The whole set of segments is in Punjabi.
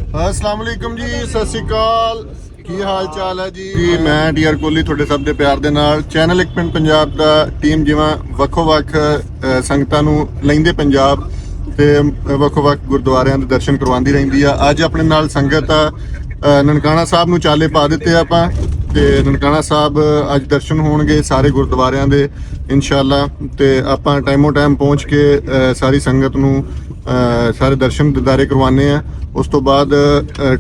अस्सलाम वालेकुम जी, सत श्री अकाल। ਕੀ ਹਾਲ ਚਾਲ ਹੈ ਜੀ? ਮੈਂ ਡੀਆਰ ਕੋਹਲੀ ਤੁਹਾਡੇ ਸਭ ਦੇ ਪਿਆਰ ਦੇ ਨਾਲ ਚੈਨਲ ਇੱਕ ਪਿੰਡ ਪੰਜਾਬ ਦਾ ਟੀਮ ਜਿਵੇਂ ਵੱਖੋ-ਵੱਖ ਸੰਗਤਾਂ ਨੂੰ ਲੈਂਦੇ ਪੰਜਾਬ ਤੇ ਵੱਖੋ-ਵੱਖ ਗੁਰਦੁਆਰਿਆਂ ਦੇ ਦਰਸ਼ਨ ਕਰਵਾਉਂਦੀ ਰਹਿੰਦੀ ਆ। ਅੱਜ ਆਪਣੇ ਨਾਲ ਸੰਗਤ ਆ ਨਨਕਾਣਾ ਸਾਹਿਬ ਨੂੰ ਚਾਲੇ ਪਾ ਦਿੱਤੇ ਆਪਾਂ ਤੇ ਨਨਕਾਣਾ ਸਾਹਿਬ ਅੱਜ ਦਰਸ਼ਨ ਹੋਣਗੇ ਸਾਰੇ ਗੁਰਦੁਆਰਿਆਂ ਦੇ ਇਨਸ਼ਾਅੱਲਾ। ਤੇ ਆਪਾਂ ਟਾਈਮੋ ਟਾਈਮ ਪਹੁੰਚ ਕੇ ਸਾਰੀ ਸੰਗਤ ਨੂੰ ਸਾਰੇ ਦਰਸ਼ਨ ਦਿਦਾਰੇ ਕਰਵਾਉਂਦੇ ਆ। ਉਸ ਤੋਂ ਬਾਅਦ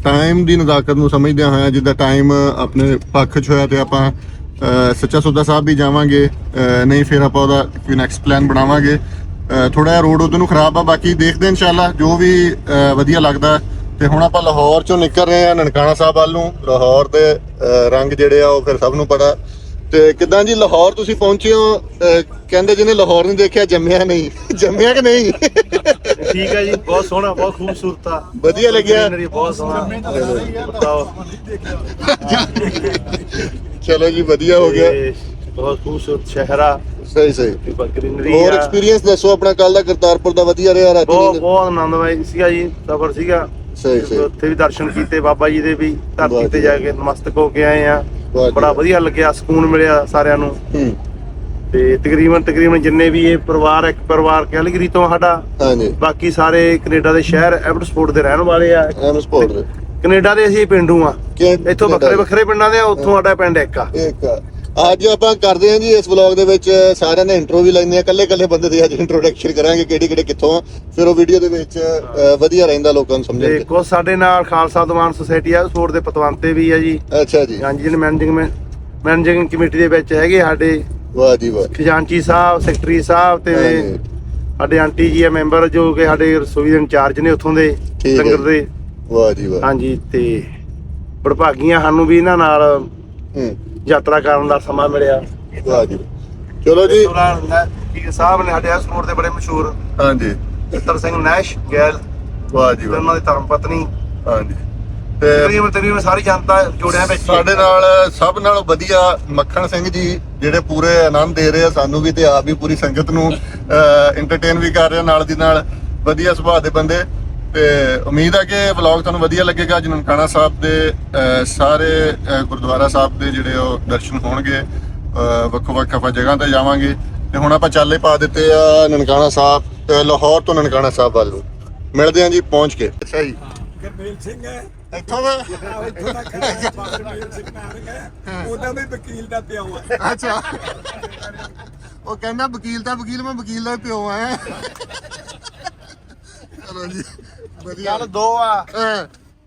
ਟਾਈਮ ਦੀ ਨਜ਼ਾਕਤ ਨੂੰ ਸਮਝਦਿਆਂ ਹੋਇਆ ਜਿੱਦਾਂ ਟਾਈਮ ਆਪਣੇ ਪੱਖ 'ਚ ਹੋਇਆ ਤੇ ਆਪਾਂ ਸੱਚਾ ਸੌਦਾ ਸਾਹਿਬ ਵੀ ਜਾਵਾਂਗੇ, ਨਹੀਂ ਫਿਰ ਆਪਾਂ ਉਹਦਾ ਕੋਈ ਨੈਕਸਟ ਪਲਾਨ ਬਣਾਵਾਂਗੇ। ਥੋੜਾ ਜਿਹਾ ਰੋਡ ਉਧਰ ਨੂੰ ਖਰਾਬ ਆ, ਬਾਕੀ ਦੇਖਦੇ ਇਨਸ਼ਾਅੱਲਾ ਜੋ ਵੀ ਵਧੀਆ ਲੱਗਦਾ। ਤੇ ਹੁਣ ਆਪਾਂ ਲਾਹੌਰ ਚੋਂ ਨਿਕਲ ਰਹੇ ਆ ਨਨਕਾਣਾ ਸਾਹਿਬ ਵੱਲ ਨੂੰ। ਲਾਹੌਰ ਦੇ ਰੰਗ ਜਿਹੜੇ ਆ ਉਹ ਫਿਰ ਸਭ ਨੂੰ ਪਤਾ। ਤੇ ਕਿੱਦਾਂ ਜੀ ਲਾਹੌਰ ਤੁਸੀਂ ਪਹੁੰਚੇ ਹੋ? ਕਹਿੰਦੇ ਜਿਹਨੇ ਲਾਹੌਰ ਨਹੀਂ ਦੇਖਿਆ ਜੰਮਿਆ ਨਹੀਂ। ਜੰਮਿਆ ਕਿ ਨਹੀਂ? ਠੀਕ ਹੈ ਜੀ, ਬਹੁਤ ਸੋਹਣਾ, ਬਹੁਤ ਖੂਬਸੂਰਤ ਆ, ਵਧੀਆ ਲੱਗਿਆ, ਬਹੁਤ ਸੋਹਣਾ। ਚਲੋ ਜੀ ਵਧੀਆ ਹੋ ਗਿਆ, ਬਹੁਤ ਖੂਬਸੂਰਤ ਸ਼ਹਿਰ ਆ। ਸਹੀ ਸਹੀ। ਗ੍ਰੀਨਰੀ ਹੋਰ ਐਕਸਪੀਰੀਅੰਸ ਦੱਸੋ ਆਪਣਾ ਕੱਲ ਦਾ ਕਰਤਾਰਪੁਰ ਦਾ? ਵਧੀਆ ਰਿਹਾ ਰਾਤੀ? ਬਹੁਤ ਆਨੰਦਮਈ ਸੀਗਾ ਜੀ, ਸਫ਼ਰ ਸੀਗਾ। ਸਹੀ ਸਹੀ। ਉੱਥੇ ਵੀ ਦਰਸ਼ਨ ਕੀਤੇ ਬਾਬਾ ਜੀ ਦੇ ਵੀ, ਧਰਤੀ ਤੇ ਜਾ ਕੇ ਨਮਸਤਕ ਹੋ ਕੇ ਆਏ ਆ। ਬੜਾ ਵਧੀਆ ਲੱਗਿਆ, ਸਕੂਨ ਮਿਲਿਆ ਸਾਰਿਆਂ ਨੂੰ। ਤੇ ਤਕਰੀਬਨ ਜਿੰਨੇ ਵੀ ਇਹ ਪਰਿਵਾਰ, ਇੱਕ ਪਰਿਵਾਰ ਕੈਲਗਰੀ ਤੋਂ ਸਾਡਾ, ਹਾਂਜੀ, ਬਾਕੀ ਸਾਰੇ ਕੈਨੇਡਾ ਦੇ ਸ਼ਹਿਰ ਐਬਟਸਫੋਰਡ ਦੇ ਰਹਿਣ ਵਾਲੇ ਆ। ਐਮਸਪੋਰਟ ਦੇ ਕੈਨੇਡਾ ਦੇ ਅਸੀਂ ਪਿੰਡੂ ਆ, ਇੱਥੋਂ ਵੱਖਰੇ ਪਿੰਡਾਂ ਦੇ ਆ, ਉੱਥੋਂ ਸਾਡਾ ਪਿੰਡ ਇੱਕ ਆ। ਅੱਜ ਆਪਾਂ ਕਰਦੇ ਹਾਂ ਜੀ ਇਸ ਵਲੌਗ ਦੇ ਵਿੱਚ ਸਾਰਿਆਂ ਨੇ ਇੰਟਰੋ ਵੀ ਲੈਂਦੇ ਆ, ਕੱਲੇ ਬੰਦੇ ਦੀ ਅੱਜ ਇੰਟਰੋਡਕਸ਼ਨ ਕਰਾਂਗੇ ਕਿਹੜੇ ਕਿੱਥੋਂ ਆ, ਫਿਰ ਉਹ ਵੀਡੀਓ ਦੇ ਵਿੱਚ ਵਧੀਆ ਰਹਿੰਦਾ ਲੋਕਾਂ ਨੂੰ ਸਮਝਣ ਤੇ ਕੁਝ ਸਾਡੇ ਨਾਲ ਖਾਲਸਾ ਦੀਵਾਨ ਸੁਸਾਇਟੀ ਆ ਸਪੋਰਟ ਦੇ ਪਤਵੰਤੇ ਵੀ ਆ ਜੀ। ਅੱਛਾ ਜੀ। ਹਾਂਜੀ, ਜਿਹਨੇ ਮੈਨੇਜਿੰਗ ਕਮੇਟੀ ਦੇ ਵਿੱਚ ਹੈਗੇ ਸਾਡੇ। ਵਾਹ ਜੀ ਵਾਹ। ਖਜ਼ਾਨਚੀ ਸਾਹਿਬ, ਸੈਕਟਰੀ ਸਾਹਿਬ ਤੇ ਸਾਡੇ ਆਂਟੀ ਜੀ ਆ ਮੈਂਬਰ, ਜੋ ਕਿ ਸਾਡੇ ਰਸੋਈ ਦੇ ਇੰਚਾਰਜ ਨੇ ਉੱਥੋਂ ਦੇ ਲੰਗਰ ਦੇ। ਵਾਹ ਜੀ ਵਾਹ। ਹਾਂਜੀ, ਤੇ ਵਡਭਾਗੀਆਂ ਸਾਨੂੰ ਵੀ ਇਹਨਾਂ ਨਾਲ ਯਾਤਰਾ ਕਰਨ ਦਾ ਸਮਾਂ ਮਿਲਿਆ। ਵਾਹ ਜੀ। ਚਲੋ ਜੀ। ਠੀਕ ਸਾਹਿਬ ਨੇ ਸਾਡੇ ਸਪੋਰਟ ਦੇ ਬੜੇ ਮਸ਼ਹੂਰ, ਹਾਂਜੀ, ਚਿੱਤਰ ਸਿੰਘ ਨੈਸ਼ ਗੈਲ। ਵਾਹ ਜੀ ਵਾਹ। ਉਹਨਾਂ ਦੀ ਧਰਮ ਪਤਨੀ। ਹਾਂਜੀ। ਤੇ ਤਕਰੀਬਨ ਸਾਰੀ ਜਨਤਾ ਜੋੜਿਆ ਵਿੱਚ। ਸਾਡੇ ਨਾਲ ਸਭ ਨਾਲੋਂ ਵਧੀਆ ਮੱਖਣ ਸਿੰਘ ਜੀ, ਜਿਹੜੇ ਪੂਰੇ ਆਨੰਦ ਦੇ ਰਹੇ ਆ ਸਾਨੂੰ ਵੀ ਤੇ ਆਪ ਵੀ ਪੂਰੀ ਸੰਗਤ ਨੂੰ ਐਂਟਰਟੇਨ ਵੀ ਕਰ ਰਹੇ ਨਾਲ ਦੀ ਨਾਲ। ਵਧੀਆ ਸੁਭਾਅ ਦੇ ਬੰਦੇ। ਤੇ ਉਮੀਦ ਹੈ ਕਿ ਵਲੌਗ ਤੁਹਾਨੂੰ ਵਧੀਆ ਲੱਗੇਗਾ। ਅੱਜ ਨਨਕਾਣਾ ਸਾਹਿਬ ਦੇ ਸਾਰੇ ਗੁਰਦੁਆਰਾ ਸਾਹਿਬ ਦੇ ਜਿਹੜੇ ਉਹ ਦਰਸ਼ਨ ਹੋਣਗੇ। ਵੱਖੋ-ਵੱਖ ਆਪਾਂ ਜਗ੍ਹਾ ਤੇ ਜਾਵਾਂਗੇ। ਤੇ ਹੁਣ ਆਪਾਂ ਚਾਲੇ ਪਾ ਦਿੱਤੇ ਆ ਨਨਕਾਣਾ ਸਾਹਿਬ, ਲਾਹੌਰ ਤੋਂ ਨਨਕਾਣਾ ਸਾਹਿਬ ਵੱਲ ਨੂੰ। ਮਿਲਦੇ ਹਾਂ ਜੀ ਪਹੁੰਚ ਕੇ। ਅੱਛਾ ਜੀ। ਗਰਮੇਲ ਸਿੰਘ ਹੈ ਇੱਥੋਂ ਦਾ? ਇੱਥੋਂ ਦਾ ਗਰਮੇਲ ਸਿੰਘ ਨਾਰੰਗ ਹੈ, ਉਹਦਾ ਵੀ ਵਕੀਲ ਦਾ ਪਿਓ ਹੈ। ਅੱਛਾ, ਉਹ ਕਹਿੰਦਾ ਵਕੀਲ ਮੈਂ ਵਕੀਲ ਦਾ ਪਿਓ ਆ। ਚਲੋ ਜੀ ਵਧੀਆ। ਗੱਲ ਦੋ ਆ,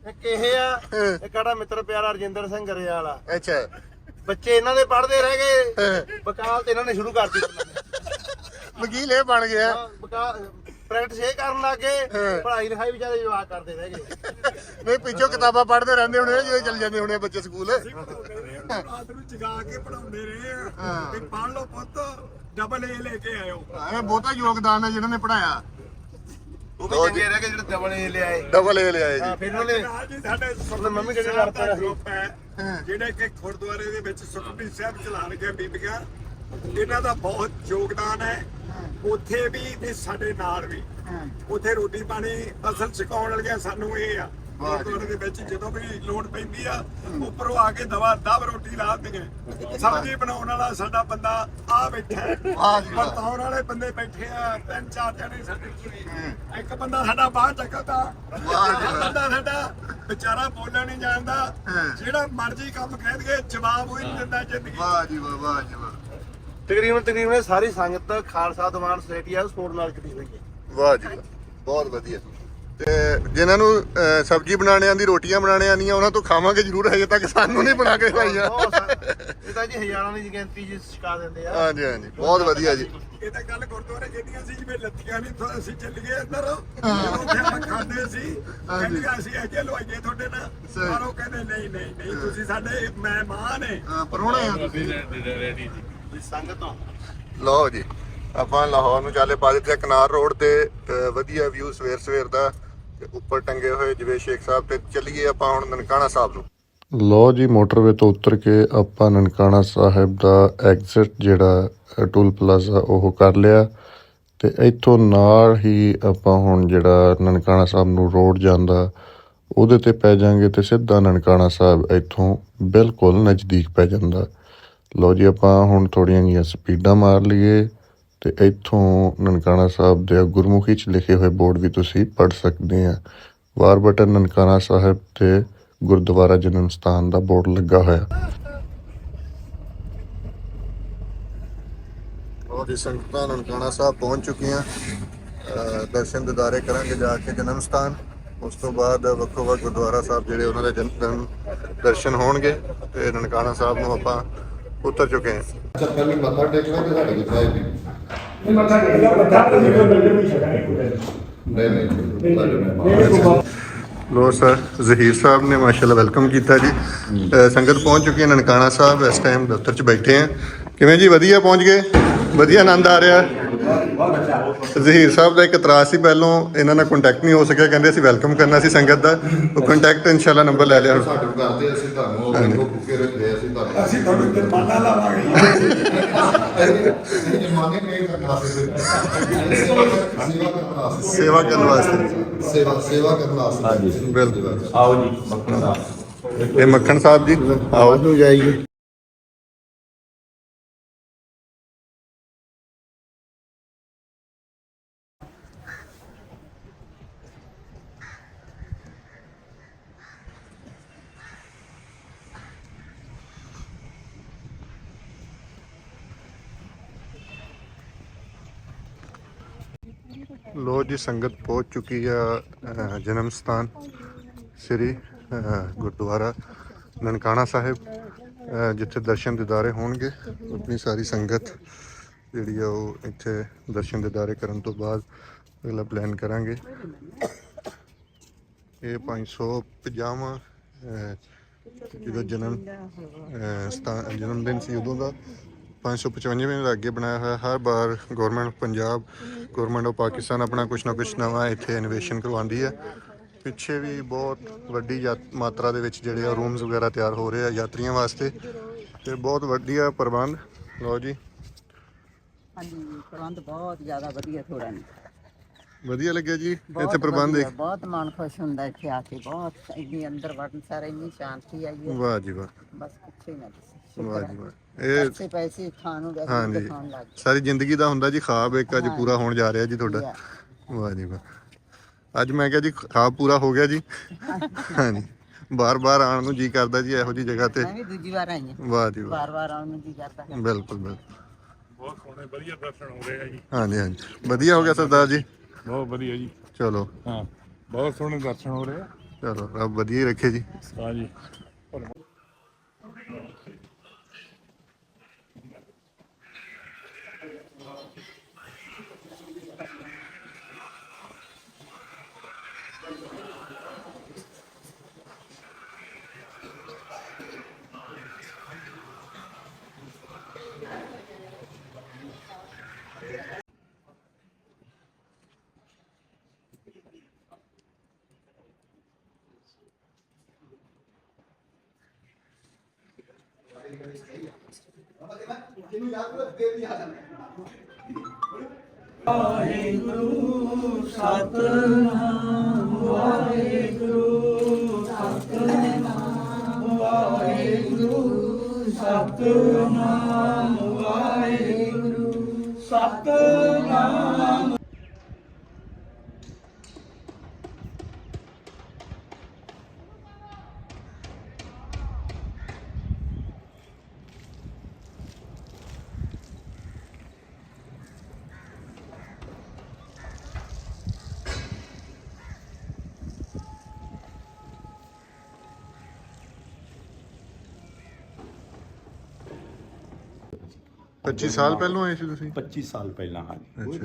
ਇੱਕ ਇਹ ਆ, ਇੱਕ ਸਾਡਾ ਮਿੱਤਰ ਪਿਆਰਾ ਰਜਿੰਦਰ ਸਿੰਘ ਗਰੇਵਾਲ ਆ। ਅੱਛਾ। ਬੱਚੇ ਇਹਨਾਂ ਦੇ ਪੜ੍ਹਦੇ ਰਹਿ ਗਏ, ਵਕਾਲਤ ਇਹਨਾਂ ਨੇ ਸ਼ੁਰੂ ਕਰ ਦਿੱਤੀ। ਵਕੀਲ ਇਹ ਬਣ ਗਿਆ। ਪ੍ਰੈਕਟਿਸ ਇਹ ਕਰਨ ਲੱਗੇ, ਪੜ੍ਹਾਈ ਲਿਖਾਈ ਵਿਚਾਰੇ ਜਵਾਬ ਕਰਦੇ ਰਹਿ ਗਏ। ਨਹੀਂ, ਪਿੱਛੋਂ ਕਿਤਾਬਾਂ ਪੜ੍ਹਦੇ ਰਹਿੰਦੇ ਹੋਣੇ ਜਦੋਂ ਚੱਲ ਜਾਂਦੇ ਹੋਣੇ ਬੱਚੇ ਸਕੂਲ। ਰਾਤ ਨੂੰ ਜਗਾ ਕੇ ਪੜਾਉਂਦੇ ਰਹੇ ਆ, ਤੇ ਪੜ੍ਹ ਲਓ ਪੁੱਤ, ਡਬਲ ਏ ਲੈ ਕੇ ਆਇਓ। ਇਹ ਬਹੁਤਾ ਯੋਗਦਾਨ ਹੈ ਜਿਹਨਾਂ ਨੇ ਪੜਾਇਆ। ਉਹ ਵੀ ਚੰਗੇ ਰਹਿ ਗਏ ਜਿਹੜੇ ਡਬਲ ਏ ਲਿਆਏ। ਡਬਲ ਏ ਲਿਆਏ ਜੀ। ਫਿਰ ਉਹਨੇ ਸਾਡੇ ਮੰਮੀ ਕਿਹੜੇ ਲੜ ਪਿਆ ਸੀ। ਗਰੁੱਪ ਹੈ ਜਿਹੜੇ ਕਿ ਗੁਰਦੁਆਰੇ ਦੇ ਵਿੱਚ ਸੁਖਮਨੀ ਸਾਹਿਬ ਚਲਾ ਰਹੀਆਂ ਬੀਬੀਆਂ, ਇਹਨਾਂ ਦਾ ਬਹੁਤ ਯੋਗਦਾਨ ਹੈ। ਉੱਥੇ ਵੀ ਤੇ ਸਾਡੇ ਨਾਲ ਵੀ, ਉੱਥੇ ਰੋਟੀ ਪਾਣੀ ਅਸਲ ਸਿਖਾਉਣ ਵਾਲੀਆਂ ਸਾਨੂੰ ਇਹ ਆ। ਗੁਰਦੁਆਰੇ ਦੇ ਵਿੱਚ ਜਦੋਂ ਵੀ ਲੋੜ ਪੈਂਦੀ ਆ, ਉੱਪਰੋਂ ਆ ਕੇ ਦਵਾ ਦਵ ਰੋਟੀ ਲਾ ਦਿੰਦੇ। ਸਬਜ਼ੀ ਬਣਾਉਣ ਵਾਲਾ ਸਾਡਾ ਬੰਦਾ ਆ ਬੈਠਾ ਹੈ, ਵਰਤਾਉਣ ਵਾਲੇ ਬੰਦੇ ਬੈਠੇ ਆ 3-4 ਜਣੇ ਸਾਡੇ ਕੋਲ। ਇੱਕ ਬੰਦਾ ਸਾਡਾ ਬਾਹਰ ਚੱਕਦਾ, ਬੰਦਾ ਸਾਡਾ ਵਿਚਾਰਾ ਬੋਲਣ ਨਹੀਂ ਜਾਣਦਾ, ਜਿਹੜਾ ਮਰਜ਼ੀ ਕੰਮ ਕਹਿ ਦਈਏ ਜਵਾਬ ਉਹੀ ਨਹੀਂ ਦਿੰਦਾ ਜ਼ਿੰਦਗੀ। ਵਾਹ ਜੀ ਵਾਹ, ਵਾਹ ਜੀ ਵਾਹ। ਤਕਰੀਬਨ ਸਾਰੀ ਸੰਗਤ ਖਾਲਸਾ ਦੀਵਾਨ ਸੁਸਾਇਟੀ ਆ ਸਪੋਰਟ ਨਾਲ ਜੁੜੀ ਹੋਈ ਹੈ। ਵਾਹ ਜੀ ਵਾਹ, ਬਹੁਤ ਵਧੀਆ। ਤੇ ਜਿਨ੍ਹਾਂ ਨੂੰ ਸਬਜ਼ੀ ਬਣਾਉਣੇ ਆਂਦੀ, ਰੋਟੀਆਂ ਬਣਾਉਣੇ ਆਂਦੀਆਂ, ਉਹਨਾਂ ਤੋਂ ਖਾਵਾਂਗੇ ਜ਼ਰੂਰ। ਹਜੇ ਤੱਕ ਸਾਨੂੰ ਨਹੀਂ ਬਣਾ ਕੇ ਖਵਾਈਆਂ। ਇਹ ਤਾਂ ਜੀ ਹਜ਼ਾਰਾਂ ਦੀ ਗਿਣਤੀ ਚ ਛਕਾ ਦਿੰਦੇ ਆ। ਹਾਂਜੀ ਹਾਂਜੀ, ਬਹੁਤ ਵਧੀਆ ਜੀ। ਇਹ ਤਾਂ ਗੱਲ ਗੁਰਦੁਆਰੇ ਕਹਿੰਦੀਆਂ ਸੀ ਜਿਵੇਂ ਲੱਤੀਆਂ ਨਹੀਂ ਤੋਂ ਅਸੀਂ ਚੱਲ ਗਏ ਅੰਦਰ, ਉੱਥੇ ਖਾਂਦੇ ਸੀ, ਕਹਿੰਦੀਆਂ ਅਸੀਂ ਅੱਗੇ ਲਵਾਈਏ ਤੁਹਾਡੇ ਨਾਲ, ਪਰ ਉਹ ਕਹਿੰਦੇ ਨਹੀਂ ਤੁਸੀਂ ਸਾਡੇ ਮਹਿਮਾਨ ਹੈ। ਪਰੋਣੇ ਆ ਤੁਸੀਂ ਸੰਗਤ। ਲਓ ਜੀ, ਆਪਾਂ ਲਾਹੌਰ ਨੂੰ ਚਾਲੇ ਪਾ ਦਿੱਤੇ ਕਨਾਰ ਰੋਡ ਤੇ। ਵਧੀਆ ਵਿਊ ਸਵੇਰ ਦਾ, ਤੇ ਉੱਪਰ ਟੰਗੇ ਹੋਏ ਜਵੇ ਸ਼ੇਖ ਸਾਹਿਬ। ਤੇ ਚੱਲੀਏ ਆਪਾਂ ਹੁਣ ਨਨਕਾਣਾ ਸਾਹਿਬ ਨੂੰ। ਲਓ ਜੀ, ਮੋਟਰਵੇ ਤੋਂ ਉਤਰ ਕੇ ਆਪਾਂ ਨਨਕਾਣਾ ਸਾਹਿਬ ਦਾ ਐਗਜ਼ਿਟ ਜਿਹੜਾ ਟੂਲ ਪਲਾਜ਼ਾ ਉਹ ਕਰ ਲਿਆ। ਤੇ ਇੱਥੋਂ ਨਾਲ ਹੀ ਆਪਾਂ ਹੁਣ ਜਿਹੜਾ ਨਨਕਾਣਾ ਸਾਹਿਬ ਨੂੰ ਰੋਡ ਜਾਂਦਾ ਉਹਦੇ ਤੇ ਪੈ ਜਾਾਂਗੇ ਤੇ ਸਿੱਧਾ ਨਨਕਾਣਾ ਸਾਹਿਬ ਇੱਥੋਂ ਬਿਲਕੁਲ ਨਜ਼ਦੀਕ ਪੈ ਜਾਂਦਾ। ਲਓ ਜੀ, ਆਪਾਂ ਹੁਣ ਥੋੜ੍ਹੀਆਂ ਜਿਹੀਆਂ ਸਪੀਡਾਂ ਮਾਰ ਲਈਏ ਤੇ ਇੱਥੋਂ ਨਨਕਾਣਾ ਸਾਹਿਬ ਦੇ ਗੁਰਮੁਖੀ 'ਚ ਲਿਖੇ ਹੋਏ ਬੋਰਡ ਵੀ ਤੁਸੀਂ ਪੜ੍ਹ ਸਕਦੇ ਆ। ਵਾਰ ਬਟਨ ਨਨਕਾਣਾ ਸਾਹਿਬ ਤੇ ਗੁਰਦੁਆਰਾ ਜਨਮ ਸਥਾਨ ਦਾ ਬੋਰਡ ਲੱਗਾ ਹੋਇਆ। ਔਰ ਜੀ ਸੰਗਤਾਂ ਨਨਕਾਣਾ ਸਾਹਿਬ ਪਹੁੰਚ ਚੁੱਕੀਆਂ। ਦਰਸ਼ਨ ਦਿਦਾਰੇ ਕਰਾਂਗੇ ਜਾ ਕੇ ਜਨਮ ਸਥਾਨ। ਉਸ ਤੋਂ ਬਾਅਦ ਵੱਖੋ ਵੱਖ ਗੁਰਦੁਆਰਾ ਸਾਹਿਬ ਜਿਹੜੇ ਉਹਨਾਂ ਦੇ ਦਰਸ਼ਨ ਹੋਣਗੇ ਤੇ ਨਨਕਾਣਾ ਸਾਹਿਬ ਨੂੰ ਆਪਾਂ ਉਤਰ ਚੁੱਕੇ ਹਾਂ। ਅੱਛਾ, ਪਹਿਲਾਂ ਮੱਥਾ ਟੇਕਣਾ ਕਿ ਸਾਡੇ ਕਿੱਥੇ ਆਏ ਇਹ ਮੱਥਾ ਟੇਕਣਾ, ਮੱਥਾ ਤੇ ਨਹੀਂ ਲੰਗਰ ਵੀ ਛਕਾਂਗੇ ਨਹੀਂ। ਲੋ ਸਰ, ਜ਼ਹੀਰ ਸਾਹਿਬ ਨੇ ਮਾਸ਼ਾਅੱਲਾ ਵੈਲਕਮ ਕੀਤਾ ਜੀ। ਸੰਗਤ ਪਹੁੰਚ ਚੁੱਕੀ ਹੈ ਨਨਕਾਣਾ ਸਾਹਿਬ। ਇਸ ਟਾਈਮ ਦਫ਼ਤਰ 'ਚ ਬੈਠੇ ਆ। ਕਿਵੇਂ ਜੀ, ਵਧੀਆ ਪਹੁੰਚ ਗਏ? ਵਧੀਆ ਆਨੰਦ ਆ ਰਿਹਾ। ਜ਼ਹੀਰ ਸਾਹਿਬ ਦਾ ਇੱਕ ਇਤਰਾਜ਼ ਸੀ, ਪਹਿਲੋਂ ਇਹਨਾਂ ਨਾਲ ਕੰਟੈਕਟ ਨਹੀਂ ਹੋ ਸਕਿਆ, ਕਹਿੰਦੇ ਅਸੀਂ ਵੈਲਕਮ ਕਰਨਾ ਸੀ ਸੰਗਤ ਦਾ। ਉਹ ਕੰਟੈਕਟ ਇਨਸ਼ਾਅੱਲਾ ਨੰਬਰ ਲੈ ਲਿਆ। ਸਾਡੇ ਕਰਦੇ ਅਸੀਂ ਤੁਹਾਨੂੰ ਭੁੱਖੇ ਰੱਖਦੇ ਅਸੀਂ ਤੁਹਾਨੂੰ ਜੁਰਮਾਨਾ ਲਾਵਾਂਗੇ। ਜਮਾਨੇ ਨਹੀਂ ਕਰਨਾ ਸੇਵਾ ਕਰਨ ਵਾਸਤੇ। ਸੇਵਾ ਕਰਨ ਵਾਸਤੇ। ਬਿਲਕੁਲ। ਆਓ ਜੀ ਮੱਖਣ ਸਾਹਿਬ। ਇਹ ਮੱਖਣ ਸਾਹਿਬ ਜੀ, ਆਓ ਨੂੰ ਜਾਈਏ। ਲੋ ਜੀ, ਸੰਗਤ ਪਹੁੰਚ ਚੁੱਕੀ ਆ ਜਨਮ ਸਥਾਨ ਸ੍ਰੀ ਗੁਰਦੁਆਰਾ ਨਨਕਾਣਾ ਸਾਹਿਬ, ਜਿੱਥੇ ਦਰਸ਼ਨ ਦਿਦਾਰੇ ਹੋਣਗੇ। ਆਪਣੀ ਸਾਰੀ ਸੰਗਤ ਜਿਹੜੀ ਆ ਉਹ ਇੱਥੇ ਦਰਸ਼ਨ ਦਿਦਾਰੇ ਕਰਨ ਤੋਂ ਬਾਅਦ ਅਗਲਾ ਪਲਾਨ ਕਰਾਂਗੇ। ਇਹ 550ਵਾਂ ਜਦੋਂ ਜਨਮ ਦਿਨ ਸੀ ਉਦੋਂ ਦਾ 555ਵੇਂ ਦਾ ਅੱਗੇ ਬਣਾਇਆ ਹੋਇਆ। ਹਰ ਵਾਰ government Punjab, government of Pakistan ਆਪਣਾ ਕੁਛ ਨਾ ਕੁਛ ਨਵਾਂ ਇੱਥੇ ਇਨੋਵੇਸ਼ਨ ਕਰਵਾਉਂਦੀ ਹੈ। ਪਿੱਛੇ ਵੀ ਬਹੁਤ ਵੱਡੀ ਮਾਤਰਾ ਦੇ ਵਿੱਚ ਜਿਹੜੇ ਆ ਰੂਮਸ ਵਗੈਰਾ ਤਿਆਰ ਹੋ ਰਹੇ ਆ ਯਾਤਰੀਆਂ ਵਾਸਤੇ, ਤੇ ਬਹੁਤ ਵਧੀਆ ਪ੍ਰਬੰਧ। ਲਓ ਜੀ, ਹਾਂਜੀ, ਪ੍ਰਬੰਧ ਬਹੁਤ ਜ਼ਿਆਦਾ ਵਧੀਆ। ਥੋੜਾ ਨਹੀਂ ਵਧੀਆ ਲੱਗਿਆ ਜੀ ਇੱਥੇ ਪ੍ਰਬੰਧ ਦੇਖ। ਬਹੁਤ ਮਨ ਖੁਸ਼ ਹੁੰਦਾ ਇੱਥੇ ਆ ਕੇ। ਬਹੁਤ ਇੰਨੀ ਅੰਦਰ ਵੜਨ ਸਾਰਾ ਇੰਨੀ ਸ਼ਾਂਤੀ ਆਈ ਹੈ, ਵਾਹ ਜੀ ਵਾਹ, ਬਸ ਪੁੱਛੋ ਹੀ ਨਾ ਤੁਸੀਂ। ਵਾਹ ਜੀ ਵਾਹ। ਇਹ ਪੈਸੇ ਪੈਸੇ ਖਾਣ ਨੂੰ ਹਾਂਜੀ, ਵੈਸੇ ਖਾਣ ਲੱਗ ਸਾਰੀ ਜ਼ਿੰਦਗੀ ਦਾ ਹੁੰਦਾ ਜੀ ਖਾਬ, ਇੱਕ ਅੱਜ ਪੂਰਾ ਹੋਣ ਜਾ ਰਿਹਾ ਜੀ ਤੁਹਾਡਾ। ਵਾਹ ਜੀ ਵਾਹ, ਅੱਜ ਮੈਂ ਕਿਹਾ ਜੀ ਖਾਬ ਪੂਰਾ ਹੋ ਗਿਆ ਜੀ। ਹਾਂਜੀ, ਬਾਰ-ਬਾਰ ਆਉਣ ਨੂੰ ਜੀ ਕਰਦਾ ਜੀ ਇਹੋ ਜੀ ਜਗ੍ਹਾ ਤੇ। ਮੈਂ ਵੀ ਦੂਜੀ ਵਾਰ ਆਈ ਹਾਂ। ਵਾਹ ਜੀ ਵਾਹ, ਵਾਰ-ਵਾਰ ਆਉਣ ਨੂੰ ਜੀ ਕਰਦਾ। ਬਿਲਕੁਲ ਬਿਲਕੁਲ। ਬਹੁਤ ਸੋਹਣੇ ਵਧੀਆ ਦਰਸ਼ਨ ਹੋ ਰਹੇ ਆ ਜੀ। ਹਾਂਜੀ ਹਾਂਜੀ, ਵਧੀਆ ਹੋ ਗਿਆ ਸਰਦਾਰ ਜੀ। ਬਹੁਤ ਵਧੀਆ ਜੀ। ਚਲੋ, ਹਾਂ, ਬਹੁਤ ਸੋਹਣੇ ਦਰਸ਼ਨ ਹੋ ਰਹੇ ਆ। ਚਲੋ, ਰੱਬ ਵਧੀਆ ਹੀ ਰੱਖੇ ਜੀ। ਹਾਂ ਜੀ। ਪੱਚੀ ਸਾਲ ਪਹਿਲਾਂ ਆਏ ਸੀ ਤੁਸੀਂ? 25 ਸਾਲ ਪਹਿਲਾਂ। ਹਾਂਜੀ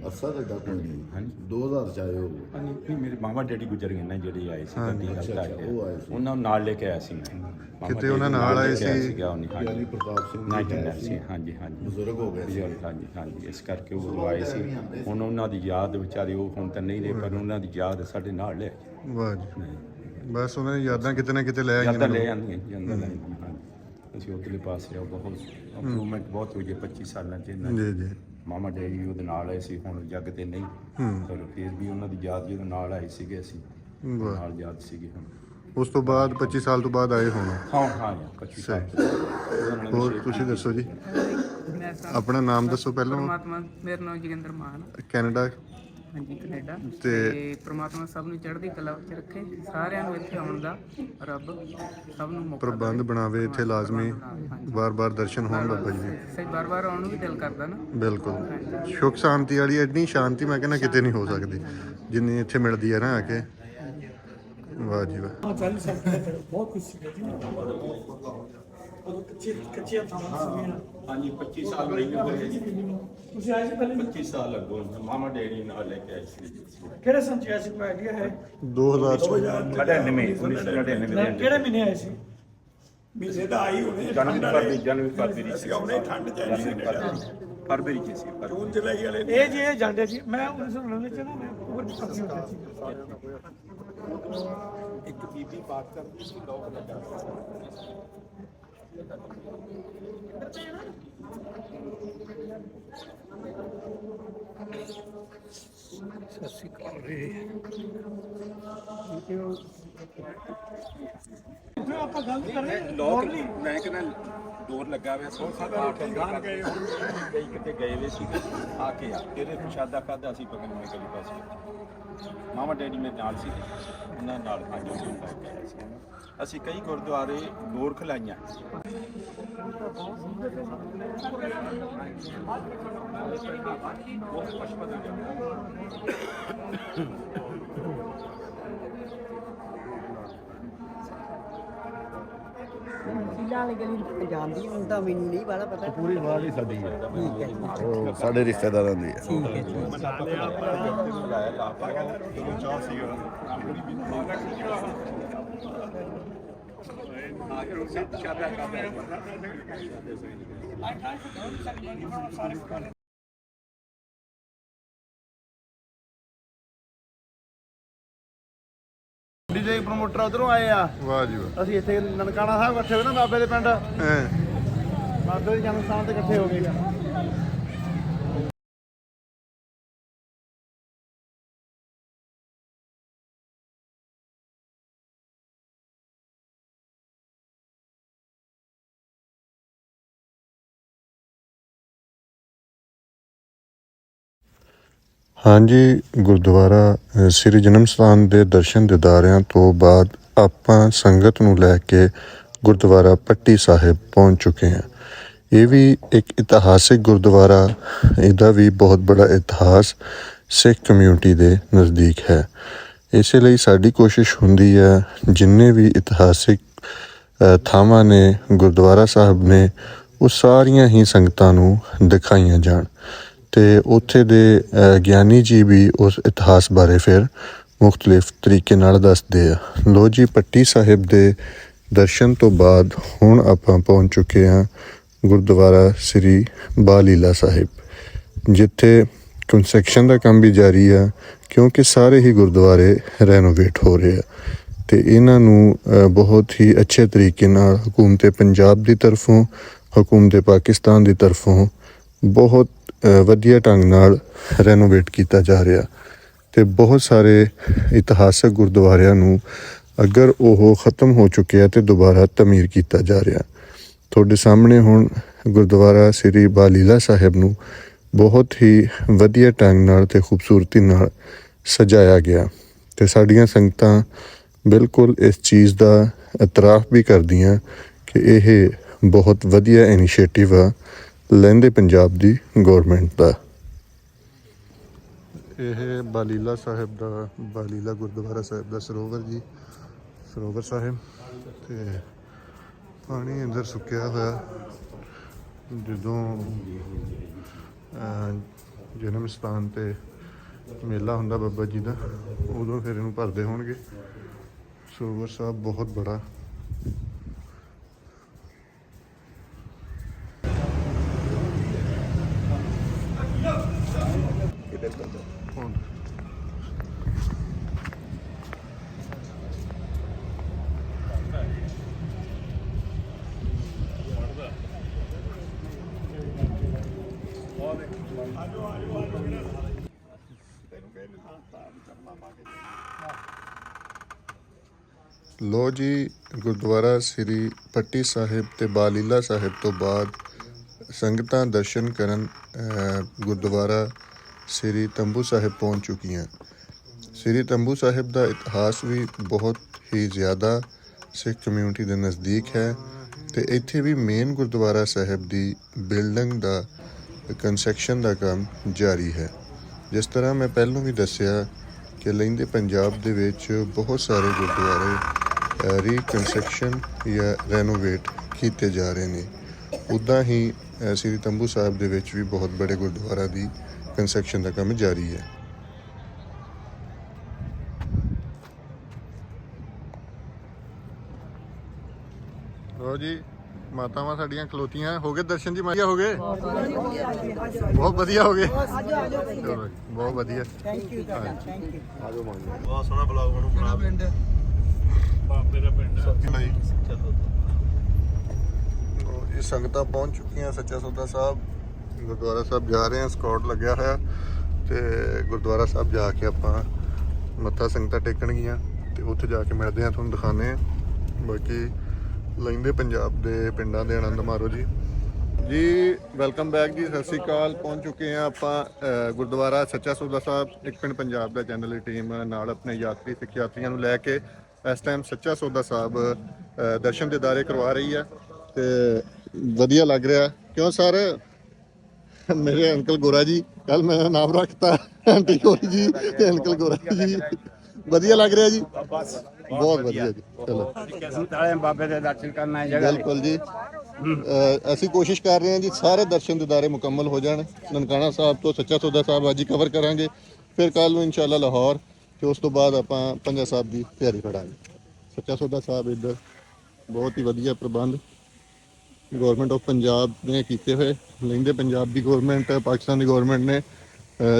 ਅਰਸਾ ਲੱਗਾ ਕੋਈ ਨਹੀਂ। ਹਾਂਜੀ, 2000 ਚ ਆਏ ਹੋ। ਨਹੀਂ, ਮੇਰੇ ਮਾਮਾ ਡੈਡੀ ਗੁਜ਼ਰ ਗਏ ਨਾ, ਜਿਹੜੇ ਆਏ ਸੀ ਗੱਡੀ ਨਾਲ ਅੱਛਾ, ਉਹ ਆਏ ਸੀ। ਉਹਨਾਂ ਨੂੰ ਨਾਲ ਲੈ ਕੇ ਆਇਆ ਸੀ ਮੈਂ। ਮਾਮਾ ਕਿਤੇ ਉਹਨਾਂ ਡੈਡੀ ਨਾਲ ਆਏ ਲੈ ਕੇ ਆਇਆ ਸੀ? ਸੀਗਾ ਉਹਨੇ। ਯਾਨੀ ਹਾਂਜੀ, ਪ੍ਰਤਾਪ ਸਿੰਘ ਨਾਈਟ ਜੀ ਆਏ ਨਾਲ ਸੀ। ਸੀ। ਹਾਂਜੀ ਹਾਂਜੀ, ਬਜ਼ੁਰਗ ਹੋ ਗਏ ਸੀ। ਹਾਂਜੀ ਹਾਂਜੀ, ਇਸ ਕਰਕੇ ਉਹ ਆਏ ਸੀ। ਹੁਣ ਉਹਨਾਂ ਦੀ ਯਾਦ ਵਿਚਾਰੇ, ਉਹ ਹੁਣ ਤਾਂ ਨਹੀਂ ਰਹੇ, ਪਰ ਉਹਨਾਂ ਦੀ ਯਾਦ ਸਾਡੇ ਨਾਲ ਲੈ ਵਾਹ ਜੀ, ਬਸ ਉਹਨਾਂ ਦੀ ਯਾਦਾਂ ਕਿਤੇ ਨਾ ਕਿਤੇ ਲੈ ਆਈਆਂ ਯਾਦਾਂ ਲੈ ਨੇ। ਜਾਂਦੀਆਂ ਜਾਂਦਾ ਲੈ ਜਾਂਦੀਆਂ। ਹਾਂਜੀ, ਅਸੀਂ ਉਧਰਲੇ ਪਾਸੇ ਬਹੁਤ ਇੰਪਰੂਵਮੈਂਟ ਬਹੁਤ ਹੋਈ ਹੈ 25 ਸਾਲਾਂ 'ਚ ਇਹਨਾਂ ਦੀ। ਜੀ ਜੀ, ਮਾਮਾ ਡੈਡੀ ਉਹਦੇ ਨਾਲ ਆਏ ਸੀ, ਹੁਣ ਜੱਗ ਤੇ ਨਹੀਂ, ਪਰ ਫਿਰ ਵੀ ਉਹਨਾਂ ਦੀ ਯਾਦ ਜਦੋਂ ਨਾਲ ਆਏ ਸੀਗੇ ਅਸੀਂ, ਵਾਹ। ਨਾਲ ਯਾਦ ਸੀਗੀ ਹੁਣ। ਉਸ ਤੋਂ ਬਾਅਦ 25 ਸਾਲ ਤੋਂ ਬਾਅਦ ਆਏ ਹੋਣਾ। ਹਾਂ 25 ਸਾਲ ਹੋਰ ਤੁਸੀਂ ਦੱਸੋ ਜੀ, ਆਪਣਾ ਨਾਮ ਦੱਸੋ ਪਹਿਲਾਂ। ਪਰਮਾਤਮਾ, ਮੇਰਾ ਨਾਮ ਜੋਗਿੰਦਰ ਮਾਨ, ਕੈਨੇਡਾ ਹਾਂਜੀ ਕੈਨੇਡਾ। ਤੇ ਤੇ ਪ੍ਰਮਾਤਮਾ ਸਭ ਨੂੰ ਚੜ੍ਹਦੀ ਕਲਾ ਵਿੱਚ ਰੱਖੇ, ਸਾਰਿਆਂ ਨੂੰ ਇੱਥੇ ਆਉਣ ਦਾ ਰੱਬ ਸਭ ਨੂੰ ਮੌਕਾ ਪ੍ਰਬੰਧ ਬਣਾਵੇ ਇੱਥੇ ਲਾਜ਼ਮੀ, ਵਾਰ-ਵਾਰ ਦਰਸ਼ਨ ਹੋਣ ਬਾਬਾ ਜੀ ਦੇ। ਸਹੀ ਬਾਰ-ਬਾਰ ਆਉਣ ਨੂੰ ਵੀ ਦਿਲ ਕਰਦਾ ਨਾ। ਬਿਲਕੁਲ ਸੁੱਖ ਸ਼ਾਂਤੀ ਵਾਲੀ ਇੰਨੀ ਸ਼ਾਂਤੀ ਮੈਂ ਕਹਿੰਦਾ ਕਿਤੇ ਨਹੀਂ ਹੋ ਸਕਦੀ ਜਿੰਨੀ ਇੱਥੇ ਮਿਲਦੀ ਹੈ ਨਾ ਆ ਕੇ। ਵਾਹ ਜੀ ਵਾਹ। ਬਹੁਤ ਕੁਝ ਸੀਗਾ ਜੀ, ਕੱਚੀਆਂ ਥਾਵਾਂ ਸੀਗੀਆਂ। ਹਾਂਜੀ 25 ਸਾਲ ਨਹੀਂ ਹੋਏ ਜੀ। ਤੁਸੀਂ ਆਏ ਸੀ ਪਹਿਲੇ 25 ਸਾਲ ਲੱਗੋ ਮਾਮਾ ਡੈਡੀ ਨਾਲ ਲੈ ਕੇ ਆਏ ਸੀ। ਕਿਹੜੇ ਸੰਨ ਚ ਆਏ ਸੀ, ਕੋਈ ਆਈਡੀਆ ਹੈ? 2099 ਕਿਹੜੇ ਮਹੀਨੇ ਆਏ ਸੀ? ਮਹੀਨੇ ਦਾ ਆਈ ਹੋਣੇ, ਜਨਵਰੀ ਫਰਵਰੀ ਅਸੀਂ ਉਹਨੇ ਠੰਡ ਚ ਆਏ ਸੀ ਕੈਨੇਡਾ। ਫਰਵਰੀ ਚ ਸੀ। ਜੂਨ ਜੁਲਾਈ ਵਾਲੇ ਇਹ ਜੀ ਇਹ ਜਾਂਦੇ ਸੀ। ਮੈਂ 1999 ਚ ਨਾ ਮੈਂ ਹੋਰ ਵੀ ਪੱਕੀ ਹੋ ਗਿਆ ਸੀ। ਇੱਕ ਬੀਬੀ ਬਾਤ ਕਰਦੀ ਸੀ, ਲੋਕ ਲੱਗਾ ਸਤਿ ਸ਼੍ਰੀ ਅਕਾਲ ਜੀ। ਆਪਾਂ ਗੱਲ ਕਰ ਰਹੇ ਲੋਕ ਮੈਂ ਕਹਿੰਦਾ ਦੂਰ ਲੱਗਾ ਹੋਇਆ ਸੀ। ਕਈ ਕਿਤੇ ਗਏ ਵੇ ਸੀ, ਆ ਕੇ ਇਹਦੇ ਪ੍ਰਸ਼ਾਦਾ ਖਾਧਾ ਸੀ ਪਕੜ ਮੈਂ ਕਦੀ ਪਾਸੇ। ਮਾਮਾ ਡੈਡੀ ਮੇਰੇ ਨਾਲ ਸੀ, ਉਹਨਾਂ ਨਾਲ ਅੱਜ ਅਸੀਂ ਲੈ ਕੇ ਆਏ ਸੀ। ਅਸੀਂ ਕਈ ਗੁਰਦੁਆਰੇ ਦੂਰ ਖਲਾਈਆਂ। ਜ਼ਿਲ੍ਹਾ ਵਾਲੀ ਗਲੀ ਜਾਂਦੀ ਹੁਣ ਤਾਂ ਮੈਨੂੰ ਨਹੀਂ ਵਾਲਾ ਪਤਾ। ਪੂਰੀ ਵਾਰ ਹੀ ਸਾਡੀ ਹੈ, ਠੀਕ ਹੈ ਜੀ। ਉਹ ਸਾਡੇ ਰਿਸ਼ਤੇਦਾਰਾਂ ਦੀ ਹੈ। ਠੀਕ ਹੈ ਜੀ। ਦੇ ਪ੍ਰਮੋਟਰ ਉਧਰੋਂ ਆਏ ਆ। ਵਾਹ ਜੀ ਵਾਹ। ਅਸੀਂ ਇੱਥੇ ਨਨਕਾਣਾ ਸਾਹਿਬ ਇਕੱਠੇ ਹੋਏ ਨਾ ਬਾਬੇ ਦੇ ਪਿੰਡ, ਹੈਂ। ਬਾਬੇ ਦੇ ਜਨਮ ਸਥਾਨ ਤੇ ਇਕੱਠੇ ਹੋ ਗਏ। ਹਾਂਜੀ, ਗੁਰਦੁਆਰਾ ਸ੍ਰੀ ਜਨਮ ਸਥਾਨ ਦੇ ਦਰਸ਼ਨ ਦਿਦਾਰਿਆਂ ਤੋਂ ਬਾਅਦ ਆਪਾਂ ਸੰਗਤ ਨੂੰ ਲੈ ਕੇ ਗੁਰਦੁਆਰਾ ਪੱਟੀ ਸਾਹਿਬ ਪਹੁੰਚ ਚੁੱਕੇ ਹਾਂ। ਇਹ ਵੀ ਇੱਕ ਇਤਿਹਾਸਿਕ ਗੁਰਦੁਆਰਾ, ਇਹਦਾ ਵੀ ਬਹੁਤ ਬੜਾ ਇਤਿਹਾਸ ਸਿੱਖ ਕਮਿਊਨਿਟੀ ਦੇ ਨਜ਼ਦੀਕ ਹੈ। ਇਸੇ ਲਈ ਸਾਡੀ ਕੋਸ਼ਿਸ਼ ਹੁੰਦੀ ਹੈ ਜਿੰਨੇ ਵੀ ਇਤਿਹਾਸਿਕ ਥਾਵਾਂ ਨੇ, ਗੁਰਦੁਆਰਾ ਸਾਹਿਬ ਨੇ, ਉਹ ਸਾਰੀਆਂ ਹੀ ਸੰਗਤਾਂ ਨੂੰ ਦਿਖਾਈਆਂ ਜਾਣ ਤੇ ਉੱਥੇ ਦੇ ਗਿਆਨੀ ਜੀ ਵੀ ਉਸ ਇਤਿਹਾਸ ਬਾਰੇ ਫਿਰ ਮੁਖਤਲਿਫ ਤਰੀਕੇ ਨਾਲ ਦੱਸਦੇ ਆ। ਲੋ ਜੀ, ਪੱਟੀ ਸਾਹਿਬ ਦੇ ਦਰਸ਼ਨ ਤੋਂ ਬਾਅਦ ਹੁਣ ਆਪਾਂ ਪਹੁੰਚ ਚੁੱਕੇ ਹਾਂ ਗੁਰਦੁਆਰਾ ਸ੍ਰੀ ਬਾਲੀਲਾ ਸਾਹਿਬ, ਜਿੱਥੇ ਕੰਸਟਰਕਸ਼ਨ ਦਾ ਕੰਮ ਵੀ ਜਾਰੀ ਆ ਕਿਉਂਕਿ ਸਾਰੇ ਹੀ ਗੁਰਦੁਆਰੇ ਰੈਨੋਵੇਟ ਹੋ ਰਹੇ ਆ ਤੇ ਇਹਨਾਂ ਨੂੰ ਬਹੁਤ ਹੀ ਅੱਛੇ ਤਰੀਕੇ ਨਾਲ ਹਕੂਮਤ ਪੰਜਾਬ ਦੀ ਤਰਫੋਂ, ਹਕੂਮਤ ਪਾਕਿਸਤਾਨ ਦੀ ਤਰਫੋਂ ਬਹੁਤ ਵਧੀਆ ਢੰਗ ਨਾਲ ਰੈਨੋਵੇਟ ਕੀਤਾ ਜਾ ਰਿਹਾ ਤੇ ਬਹੁਤ ਸਾਰੇ ਇਤਿਹਾਸਕ ਗੁਰਦੁਆਰਿਆਂ ਨੂੰ ਅਗਰ ਉਹ ਖਤਮ ਹੋ ਚੁੱਕੇ ਆ ਤੇ ਦੁਬਾਰਾ ਤਮੀਰ ਕੀਤਾ ਜਾ ਰਿਹਾ। ਤੁਹਾਡੇ ਸਾਹਮਣੇ ਹੁਣ ਗੁਰਦੁਆਰਾ ਸ੍ਰੀ ਬਾਲੀਲਾ ਸਾਹਿਬ ਨੂੰ ਬਹੁਤ ਹੀ ਵਧੀਆ ਢੰਗ ਨਾਲ ਤੇ ਖੂਬਸੂਰਤੀ ਨਾਲ ਸਜਾਇਆ ਗਿਆ ਤੇ ਸਾਡੀਆਂ ਸੰਗਤਾਂ ਬਿਲਕੁਲ ਇਸ ਚੀਜ਼ ਦਾ ਇਤਰਾਫ ਵੀ ਕਰਦੀਆਂ ਕਿ ਇਹ ਬਹੁਤ ਵਧੀਆ ਇਨੀਸ਼ੀਏਟਿਵ ਆ ਲਹਿੰਦੇ ਪੰਜਾਬ ਦੀ ਗੌਰਮੈਂਟ ਦਾ। ਇਹ ਬਾਲੀਲਾ ਸਾਹਿਬ ਦਾ, ਬਾਲੀਲਾ ਗੁਰਦੁਆਰਾ ਸਾਹਿਬ ਦਾ ਸਰੋਵਰ ਜੀ, ਸਰੋਵਰ ਸਾਹਿਬ ਤੇ ਪਾਣੀ ਅੰਦਰ ਸੁੱਕਿਆ ਹੋਇਆ। ਜਦੋਂ ਜਨਮ ਸਥਾਨ ਤੇ ਮੇਲਾ ਹੁੰਦਾ ਬਾਬਾ ਜੀ ਦਾ, ਉਦੋਂ ਫਿਰ ਇਹਨੂੰ ਭਰਦੇ ਹੋਣਗੇ। ਸਰੋਵਰ ਸਾਹਿਬ ਬਹੁਤ ਬੜਾ। ਤੈਨੂੰ ਕਹਿੰਦੇ ਤਾਂ ਕਰਨਾ ਮਾਗੇ। ਲੋ ਜੀ, ਗੁਰਦੁਆਰਾ ਸ੍ਰੀ ਪੱਟੀ ਸਾਹਿਬ ਤੇ ਬਾਲੀਲਾ ਸਾਹਿਬ ਤੋਂ ਬਾਅਦ ਸੰਗਤਾਂ ਦਰਸ਼ਨ ਕਰਨ ਗੁਰਦੁਆਰਾ ਸ੍ਰੀ ਤੰਬੂ ਸਾਹਿਬ ਪਹੁੰਚ ਚੁੱਕੀਆਂ। ਸ੍ਰੀ ਤੰਬੂ ਸਾਹਿਬ ਦਾ ਇਤਿਹਾਸ ਵੀ ਬਹੁਤ ਹੀ ਜ਼ਿਆਦਾ ਸਿੱਖ ਕਮਿਊਨਿਟੀ ਦੇ ਨਜ਼ਦੀਕ ਹੈ ਤੇ ਇੱਥੇ ਵੀ ਮੇਨ ਗੁਰਦੁਆਰਾ ਸਾਹਿਬ ਦੀ ਬਿਲਡਿੰਗ ਦਾ ਕੰਸਟਰਕਸ਼ਨ ਦਾ ਕੰਮ ਜਾਰੀ ਹੈ। ਜਿਸ ਤਰ੍ਹਾਂ ਮੈਂ ਪਹਿਲਾਂ ਵੀ ਦੱਸਿਆ ਕਿ ਲਹਿੰਦੇ ਪੰਜਾਬ ਦੇ ਵਿੱਚ ਬਹੁਤ ਸਾਰੇ ਗੁਰਦੁਆਰੇ ਰੀਕਨਸਟਰਕਸ਼ਨ ਜਾਂ ਰੈਨੋਵੇਟ ਕੀਤੇ ਜਾ ਰਹੇ ਨੇ। ਉੱਦਾਂ ਹੀ ਸ੍ਰੀ ਤੰਬੂ ਸਾਹਿਬ ਦੇ ਵਿੱਚ ਵੀ ਬਹੁਤ ਬੜੇ ਗੁਰਦੁਆਰਾ ਦੀ ਕੰਸਟਰਕਸ਼ਨ ਦਾ ਕੰਮ ਜਾਰੀ ਹੈ। ਲੋ ਜੀ, ਮਾਤਾਵਾਂ ਸਾਡੀਆਂ ਖਲੋਤੀਆਂ। ਹੋ ਗਏ ਦਰਸ਼ਨ ਜੀ? ਮਾਈਆ ਹੋ ਗਏ? ਬਹੁਤ ਵਧੀਆ ਹੋ ਗਏ। ਚਲੋ ਬਹੁਤ ਵਧੀਆ। ਥੈਂਕ ਯੂ ਬਹੁਤ ਸੋਹਣਾ ਬਲੌਗ ਬਣੂ। ਪਿੰਡ ਬਾਬੇ ਦਾ ਪਿੰਡ ਇਹ ਸੰਗਤਾਂ ਪਹੁੰਚ ਚੁੱਕੀਆਂ ਸੱਚਾ ਸੌਦਾ ਸਾਹਿਬ। ਗੁਰਦੁਆਰਾ ਸਾਹਿਬ ਜਾ ਰਹੇ ਹਾਂ, ਸਕਾਟ ਲੱਗਿਆ ਹੋਇਆ ਤੇ ਗੁਰਦੁਆਰਾ ਸਾਹਿਬ ਜਾ ਕੇ ਆਪਾਂ ਮੱਥਾ ਸੰਗਤਾਂ ਟੇਕਣਗੀਆਂ ਤੇ ਉੱਥੇ ਜਾ ਕੇ ਮਿਲਦੇ ਹਾਂ, ਤੁਹਾਨੂੰ ਦਿਖਾਉਂਦੇ ਹਾਂ। ਬਾਕੀ ਲਹਿੰਦੇ ਪੰਜਾਬ ਦੇ ਪਿੰਡਾਂ ਦੇ ਆਨੰਦ ਮਾਰੋ ਜੀ। ਵੈਲਕਮ ਬੈਕ ਜੀ, ਸਤਿ ਸ਼੍ਰੀ ਅਕਾਲ। ਪਹੁੰਚ ਚੁੱਕੇ ਹਾਂ ਆਪਾਂ ਗੁਰਦੁਆਰਾ ਸੱਚਾ ਸੌਦਾ ਸਾਹਿਬ। ਇੱਕ ਪਿੰਡ ਪੰਜਾਬ ਦਾ ਚੈਨਲ ਦੀ ਟੀਮ ਨਾਲ ਆਪਣੇ ਯਾਤਰੀ ਸਿੱਖ ਯਾਤਰੀਆਂ ਨੂੰ ਲੈ ਕੇ ਇਸ ਟਾਈਮ ਸੱਚਾ ਸੌਦਾ ਸਾਹਿਬ ਦਰਸ਼ਨ ਦੀਦਾਰੇ ਕਰਵਾ ਰਹੀ ਹੈ ਤੇ ਵਧੀਆ ਲੱਗ ਰਿਹਾ। ਕਿਉਂ ਸਰ? ਮੇਰੇ ਅੰਕਲ ਗੋਰਾ ਜੀ, ਕੱਲ ਮੇਰਾ ਨਾਮ ਰੱਖਤਾ ਆਂਟੀ ਗੋਰੀ ਜੀ ਤੇ ਅੰਕਲ ਗੋਰਾ ਜੀ। ਵਧੀਆ ਲੱਗ ਰਿਹਾ ਜੀ, ਬਹੁਤ ਵਧੀਆ ਜੀ। ਚਲੋ ਬਾਬੇ ਦੇ ਦਰਸ਼ਨ ਕਰਨਾ ਹੈ ਜਗ੍ਹਾ। ਬਿਲਕੁਲ ਜੀ। ਅਸੀਂ ਕੋਸ਼ਿਸ਼ ਕਰ ਰਹੇ ਹਾਂ ਜੀ ਸਾਰੇ ਦਰਸ਼ਨ ਦੀਦਾਰੇ ਮੁਕੰਮਲ ਹੋ ਜਾਣ। ਨਨਕਾਣਾ ਸਾਹਿਬ ਤੋਂ ਸੱਚਾ ਸੌਦਾ ਸਾਹਿਬ ਅੱਜ ਹੀ ਕਵਰ ਕਰਾਂਗੇ, ਫਿਰ ਕੱਲ ਨੂੰ ਇਨਸ਼ਾਅੱਲਾ ਲਾਹੌਰ ਤੇ ਉਸ ਤੋਂ ਬਾਅਦ ਆਪਾਂ ਪੰਜਾ ਸਾਹਿਬ ਦੀ ਤਿਆਰੀ ਕਰਾਂਗੇ। ਸੱਚਾ ਸੌਦਾ ਸਾਹਿਬ ਇੱਧਰ ਬਹੁਤ ਹੀ ਵਧੀਆ ਪ੍ਰਬੰਧ ਗੌਰਮੈਂਟ ਆਫ ਪੰਜਾਬ ਨੇ ਕੀਤੇ ਹੋਏ। ਲਹਿੰਦੇ ਪੰਜਾਬ ਦੀ ਗੌਰਮੈਂਟ, ਪਾਕਿਸਤਾਨ ਦੀ ਗੌਰਮੈਂਟ ਨੇ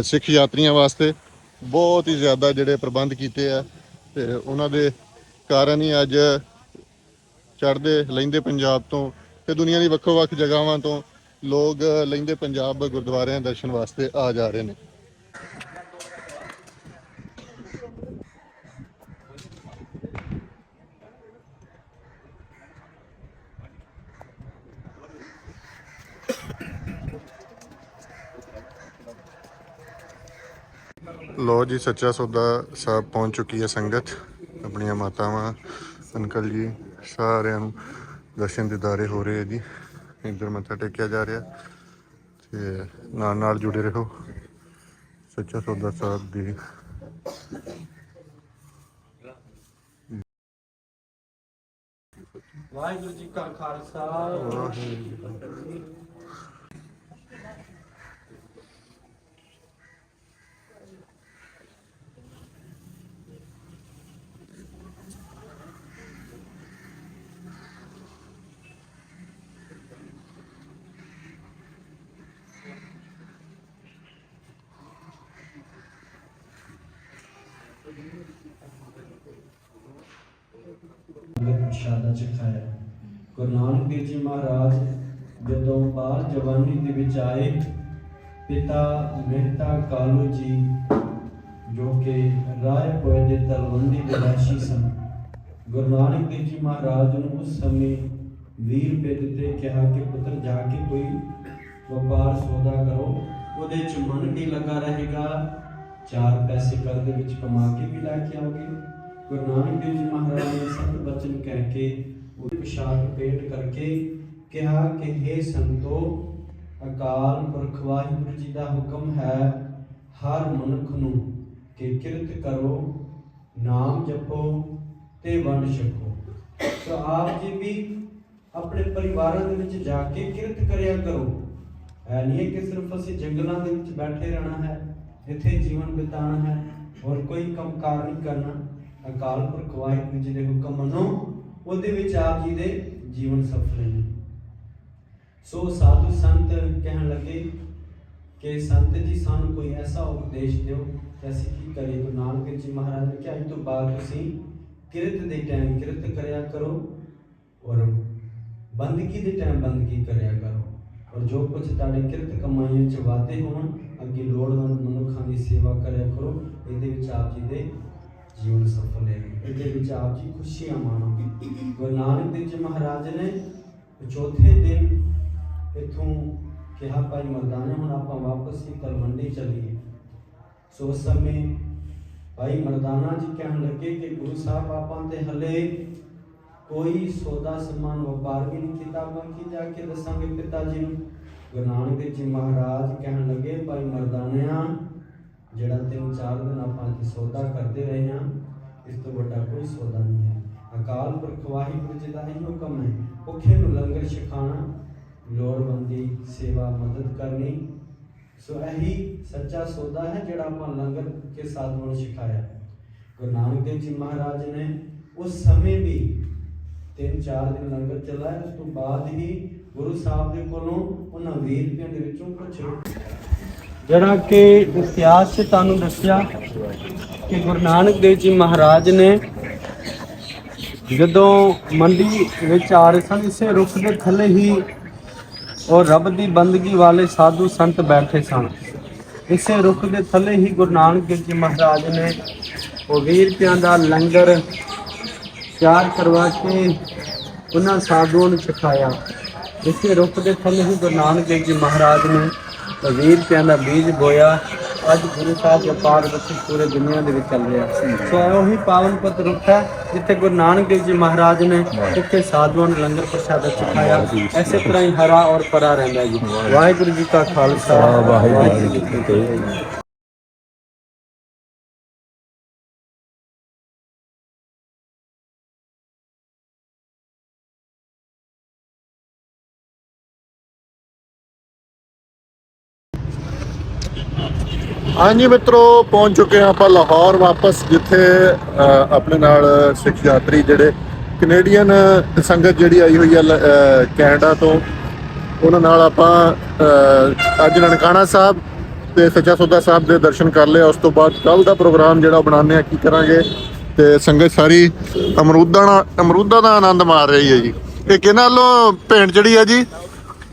ਸਿੱਖ ਯਾਤਰੀਆਂ ਵਾਸਤੇ ਬਹੁਤ ਹੀ ਜ਼ਿਆਦਾ ਜਿਹੜੇ ਪ੍ਰਬੰਧ ਕੀਤੇ ਆ ਤੇ ਉਹਨਾਂ ਦੇ ਕਾਰਨ ਹੀ ਅੱਜ ਚੜ੍ਹਦੇ ਲਹਿੰਦੇ ਪੰਜਾਬ ਤੋਂ ਤੇ ਦੁਨੀਆ ਦੀ ਵੱਖੋ ਵੱਖ ਜਗ੍ਹਾਵਾਂ ਤੋਂ ਲੋਕ ਲਹਿੰਦੇ ਪੰਜਾਬ ਗੁਰਦੁਆਰਿਆਂ ਦਰਸ਼ਨ ਵਾਸਤੇ ਆ ਜਾ ਰਹੇ ਨੇ। ਲੋ ਜੀ, ਸੱਚਾ ਸੌਦਾ ਸਾਹਿਬ ਪਹੁੰਚ ਚੁੱਕੀ ਹੈ ਸੰਗਤ। ਆਪਣੀਆਂ ਮਾਤਾਵਾਂ, ਅੰਕਲ ਜੀ, ਸਾਰਿਆਂ ਨੂੰ ਦਰਸ਼ਨ ਦੀਦਾਰੇ ਹੋ ਰਹੇ ਜੀ। ਇੱਧਰ ਮੱਥਾ ਟੇਕਿਆ ਜਾ ਰਿਹਾ ਤੇ ਨਾਲ ਨਾਲ ਜੁੜੇ ਰਹੋ ਸੱਚਾ ਸੌਦਾ ਸਾਹਿਬ ਦੀ। ਵਾਹਿਗੁਰੂ ਜੀ ਕਾ ਖਾਲਸਾ, ਵਾਹਿਗੁਰੂ ਜੀ ਕੀ ਫਤਿਹ। ਪ੍ਰਸ਼ਾਦਾ ਚਖਾਇਆ। ਗੁਰੂ ਨਾਨਕ ਦੇਵ ਜੀ ਮਹਾਰਾਜ ਜਦੋਂ ਬਾਲ ਜਵਾਨੀ ਦੇ ਵਿੱਚ ਆਏ, ਪਿਤਾ ਮਹਿਤਾ ਕਾਲੂ ਜੀ ਜੋ ਕਿ ਰਾਏਪੁਰ ਦੇ ਤਲਵੰਡੀ ਦੇ ਵਾਸੀ ਸਨ, ਗੁਰੂ ਨਾਨਕ ਦੇਵ ਜੀ ਮਹਾਰਾਜ ਨੂੰ ਉਸ ਸਮੇਂ 20 ਰੁਪਏ ਦਿੱਤੇ। ਕਿਹਾ ਕਿ ਪੁੱਤਰ ਜਾ ਕੇ ਕੋਈ ਵਪਾਰ ਸੌਦਾ ਕਰੋ, ਉਹਦੇ 'ਚ ਮਨ ਨਹੀਂ ਲੱਗਾ ਰਹੇਗਾ, 4 ਪੈਸੇ ਘਰ ਦੇ ਵਿੱਚ ਕਮਾ ਕੇ ਵੀ ਲੈ ਕੇ ਆਓਗੇ। ਗੁਰੂ ਨਾਨਕ ਦੇਵ ਜੀ ਮਹਾਰਾਜ ਨੇ ਸਤ ਬਚਨ ਕਹਿ ਕੇ ਉਹ ਪ੍ਰਸ਼ਾਦ ਭੇਟ ਕਰਕੇ ਕਿਹਾ ਕਿ हे ਸੰਤੋ, ਅਕਾਲ ਪੁਰਖ ਵਾਹਿਗੁਰੂ ਜੀ ਦਾ ਹੁਕਮ ਹੈ ਹਰ ਮਨੁੱਖ ਨੂੰ ਕਿ ਕਿਰਤ ਕਰੋ, ਨਾਮ ਜਪੋ ਤੇ ਵੰਡ ਛਕੋ। ਸੋ ਆਪ ਜੀ ਵੀ ਆਪਣੇ ਪਰਿਵਾਰਾਂ ਦੇ ਵਿੱਚ ਜਾ ਕੇ ਕਿਰਤ ਕਰਿਆ ਕਰੋ। ਐ ਨਹੀਂ ਕਿ ਸਿਰਫ ਅਸੀਂ ਜੰਗਲਾਂ ਦੇ ਵਿੱਚ ਬੈਠੇ ਰਹਿਣਾ ਹੈ, ਇੱਥੇ ਜੀਵਨ ਬਿਤਾਉਣਾ ਹੈ, ਹੋਰ ਕੋਈ ਕੰਮਕਾਰ ਨਹੀਂ ਕਰਨਾ। ਅਕਾਲ ਪੁਰਖ ਵਾਹਿਗੁਰੂ ਜੀ ਦੇ ਹੁਕਮ ਮੰਨੋ, ਉਹਦੇ ਵਿੱਚ ਆਪ ਜੀ ਦੇ ਜੀਵਨ ਸਫਲ ਨੇ। ਸੋ ਸਾਧੂ ਸੰਤ ਕਹਿਣ ਲੱਗੇ ਕਿ ਸੰਤ ਜੀ ਸਾਨੂੰ ਕੋਈ ਐਸਾ ਉਪਦੇਸ਼ ਦਿਓ ਕਿ ਅਸੀਂ ਕੀ ਕਰੀਏ। ਗੁਰੂ ਨਾਨਕ ਦੇਵ ਜੀ ਮਹਾਰਾਜ ਨੇ ਕਿਹਾ ਅੱਜ ਤੋਂ ਬਾਅਦ ਤੁਸੀਂ ਕਿਰਤ ਦੇ ਟਾਈਮ ਕਿਰਤ ਕਰਿਆ ਕਰੋ ਔਰ ਬੰਦਗੀ ਦੇ ਟਾਈਮ ਬੰਦਗੀ ਕਰਿਆ ਕਰੋ, ਔਰ ਜੋ ਕੁਝ ਤੁਹਾਡੇ ਕਿਰਤ ਕਮਾਈਆਂ 'ਚ ਵਾਧੇ ਹੋਣ, ਅੱਗੇ ਲੋੜਵੰਦ ਮਨੁੱਖਾਂ ਦੀ ਸੇਵਾ ਕਰਿਆ ਕਰੋ। ਇਹਦੇ ਵਿੱਚ ਆਪ ਜੀ ਦੇ ਜੀਵਨ ਸਫਲ ਹੈ। ਇਹਦੇ ਵਿੱਚ ਆਪ ਜੀ ਖੁਸ਼ੀਆਂ ਮਾਣੋ। ਗੁਰੂ ਨਾਨਕ ਦੇਵ ਜੀ ਮਹਾਰਾਜ ਨੇ ਚੌਥੇ ਦਿਨ ਇੱਥੋਂ ਕਿਹਾ ਭਾਈ ਮਰਦਾਨਾ ਹੁਣ ਆਪਾਂ ਵਾਪਸ ਹੀ ਤਲਵੰਡੀ ਚੱਲੀਏ। ਸੋ ਉਸ ਸਮੇਂ ਭਾਈ ਮਰਦਾਨਾ ਜੀ ਕਹਿਣ ਲੱਗੇ ਕਿ ਗੁਰੂ ਸਾਹਿਬ ਆਪਾਂ ਤੇ ਹਲੇ ਕੋਈ ਸੌਦਾ ਸਮਾਨ ਵਪਾਰ ਵੀ ਨਹੀਂ ਕੀਤਾ, ਬਾਕੀ ਜਾ ਕੇ ਦੱਸਾਂਗੇ ਪਿਤਾ ਜੀ ਨੂੰ। ਗੁਰੂ ਨਾਨਕ ਦੇਵ ਜੀ ਮਹਾਰਾਜ ਕਹਿਣ ਲੱਗੇ ਭਾਈ ਮਰਦਾਨਿਆਂ ਜਿਹੜਾ 3-4 ਦਿਨ ਆਪਾਂ ਇੱਥੇ ਸੌਦਾ ਕਰਦੇ ਰਹੇ ਹਾਂ, ਇਸ ਤੋਂ ਵੱਡਾ ਕੋਈ ਸੌਦਾ ਨਹੀਂ ਹੈ। ਅਕਾਲ ਪੁਰਖ ਵਾਹਿਗੁਰੂ ਜੀ ਦਾ ਇਹ ਹੁਕਮ ਹੈ, ਭੁੱਖੇ ਨੂੰ ਲੰਗਰ ਛਕਾਉਣਾ, ਲੋੜਵੰਦੀ ਸੇਵਾ ਮਦਦ ਕਰਨੀ। ਸੋ ਇਹੀ ਸੱਚਾ ਸੌਦਾ ਹੈ ਜਿਹੜਾ ਆਪਾਂ ਲੰਗਰ ਕੇ ਸਾਧੂਆਂ ਨੂੰ ਸਿਖਾਇਆ। ਗੁਰੂ ਨਾਨਕ ਦੇਵ ਜੀ ਮਹਾਰਾਜ ਨੇ ਉਸ ਸਮੇਂ ਵੀ 3-4 ਦਿਨ ਲੰਗਰ ਚਲਾਇਆ। ਉਸ ਤੋਂ ਬਾਅਦ ਹੀ ਗੁਰੂ ਸਾਹਿਬ ਦੇ ਕੋਲੋਂ ਉਹਨਾਂ 20 ਰੁਪਏ ਦੇ ਵਿੱਚੋਂ ਕੁਝ ਜਿਹੜਾ ਕਿ ਇਤਿਹਾਸ 'ਚ ਤੁਹਾਨੂੰ ਦੱਸਿਆ ਕਿ ਗੁਰੂ ਨਾਨਕ ਦੇਵ ਜੀ ਮਹਾਰਾਜ ਨੇ ਜਦੋਂ ਮੰਡੀ ਵਿੱਚ ਆ ਰਹੇ ਸਨ, ਇਸੇ ਰੁੱਖ ਦੇ ਥੱਲੇ ਹੀ और रब की बंदगी वाले साधु संत बैठे सन। इसे रुख के थले ही गुरु नानक देव जी महाराज ने वो 20 रुपया का लंगर तैयार करवा के उन्होंने साधुओं को सिखाया। इसे रुख के थले ही गुरु नानक देव जी महाराज ने 20 रुपया का बीज बोया। अज गुरु साहब व्यापार बसी पूरे दुनिया के चल रहा। सो उही पावन पत रुख है जिथे गुरु नानक देव जी महाराज ने इतने साधुओं ने लंगर प्रसाद सिखाया। ऐसे तरह ही हरा और परा रहता है जी। वाहिगुरू जी का खालसा वाहिगुरू जी की फतेह। ਹਾਂਜੀ ਮਿੱਤਰੋ, ਪਹੁੰਚ ਚੁੱਕੇ ਹਾਂ ਆਪਾਂ ਲਾਹੌਰ ਵਾਪਸ, ਜਿੱਥੇ ਆਪਣੇ ਨਾਲ ਸਿੱਖ ਯਾਤਰੀ ਜਿਹੜੇ ਕੈਨੇਡੀਅਨ ਸੰਗਤ ਜਿਹੜੀ ਆਈ ਹੋਈ ਹੈ ਕੈਨੇਡਾ ਤੋਂ, ਉਹਨਾਂ ਨਾਲ ਆਪਾਂ ਅੱਜ ਨਨਕਾਣਾ ਸਾਹਿਬ ਤੇ ਸੱਚਾ ਸੌਦਾ ਸਾਹਿਬ ਦੇ ਦਰਸ਼ਨ ਕਰ ਲਏ। ਉਸ ਤੋਂ ਬਾਅਦ ਕੱਲ੍ਹ ਦਾ ਪ੍ਰੋਗਰਾਮ ਜਿਹੜਾ ਬਣਾਉਂਦੇ ਆ, ਕੀ ਕਰਾਂਗੇ, ਤੇ ਸੰਗਤ ਸਾਰੀ ਅਮਰੂਦਾਂ ਦਾ ਆਨੰਦ ਮਾਰ ਰਹੀ ਹੈ ਜੀ। ਇਹ ਕਿਹਨਾਂ ਵੱਲੋਂ ਭੇਂਟ ਜਿਹੜੀ ਹੈ ਜੀ?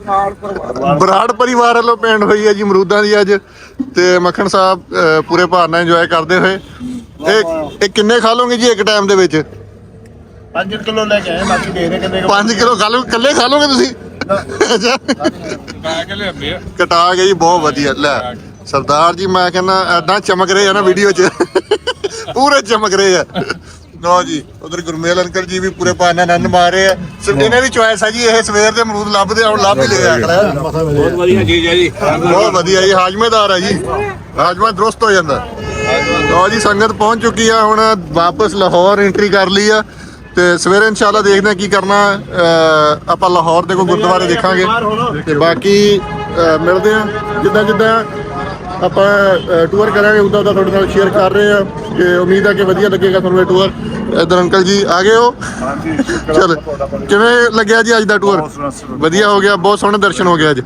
ਬਰਾੜ ਪਰਿਵਾਰ ਵੱਲੋਂ ਭੇਂਟ ਹੋਈ ਹੈ ਜੀ ਅਮਰੂਦਾਂ ਦੀ ਅੱਜ। ਤੇ ਮੱਖਣ ਸਾਹਿਬ ਪੂਰੇ ਭਾਰ ਨਾਲ ਇੰਜੋਏ ਕਰਦੇ ਹੋਏ। ਇਹ ਕਿੰਨੇ ਖਾ ਲੋਗੇ ਜੀ ਇੱਕ ਟਾਈਮ ਦੇ ਵਿੱਚ? 5 ਕਿਲੋ ਲੈ ਕੇ ਆਏ, ਬਾਕੀ ਦੇਖਦੇ ਕਿੰਨੇ 5 ਕਿਲੋ ਖਾ ਲਓ, ਇਕੱਲੇ ਖਾ ਲੋਗੇ ਤੁਸੀਂ? ਕਟਾ ਕੇ ਜੀ, ਬਹੁਤ ਵਧੀਆ। ਲੈ ਸਰਦਾਰ ਜੀ, ਮੈਂ ਕਹਿੰਦਾ ਏਦਾਂ ਚਮਕ ਰਹੇ ਆ ਨਾ ਵੀਡੀਓ 'ਚ, ਪੂਰੇ ਚਮਕ ਰਹੇ ਆ। ਲਓ ਜੀ, ਉਧਰ ਗੁਰਮੇਲ ਅੰਕਲ ਜੀ ਵੀ ਪੂਰੇ ਭਾਰ ਨਾਲ ਆਨੰਦ ਮਾਰ ਰਹੇ ਆ। ਇਹਨਾਂ ਦੀ ਚੁਆਇਸ ਹੈ ਜੀ, ਇਹ ਸਵੇਰ ਦੇ ਅਮਰੂਦ ਲੱਭਦੇ ਹੁਣ ਲੱਭ ਹੀ ਲਿਆ। ਬਹੁਤ ਵਧੀਆ ਚੀਜ਼ ਹੈ ਜੀ, ਬਹੁਤ ਵਧੀਆ ਜੀ, ਹਾਜ਼ਮੇਦਾਰ ਹੈ ਜੀ, ਹਾਜ਼ਮਾ ਦਰੁਸਤ ਹੋ ਜਾਂਦਾ। ਲਓ ਜੀ, ਸੰਗਤ ਪਹੁੰਚ ਚੁੱਕੀ ਆ, ਹੁਣ ਵਾਪਸ ਲਾਹੌਰ ਐਂਟਰੀ ਕਰ ਲਈ ਆ। ਤੇ ਸਵੇਰੇ ਇਨਸ਼ਾਅੱਲਾ ਦੇਖਦੇ ਆ ਕੀ ਕਰਨਾ। ਆਪਾਂ ਲਾਹੌਰ ਦੇ ਕੋਈ ਗੁਰਦੁਆਰੇ ਦੇਖਾਂਗੇ ਤੇ ਬਾਕੀ ਮਿਲਦੇ ਆ ਜਿੱਦਾਂ ਜਿੱਦਾਂ ਆਪਾਂ ਟੂਰ ਕਰਾਂਗੇ, ਉੱਦਾਂ ਤੁਹਾਡੇ ਨਾਲ ਸ਼ੇਅਰ ਕਰ ਰਹੇ ਆ। ਤੇ ਉਮੀਦ ਆ ਕਿ ਵਧੀਆ ਲੱਗੇਗਾ ਤੁਹਾਨੂੰ ਇਹ ਟੂਰ। ਇੱਧਰ ਅੰਕਲ ਜੀ ਆ ਗਏ ਹੋ, ਚਲ ਕਿਵੇਂ ਲੱਗਿਆ ਜੀ ਅੱਜ ਦਾ ਟੂਰ? ਵਧੀਆ ਹੋ ਗਿਆ, ਬਹੁਤ ਸੋਹਣੇ ਦਰਸ਼ਨ ਹੋ ਗਏ ਅੱਜ।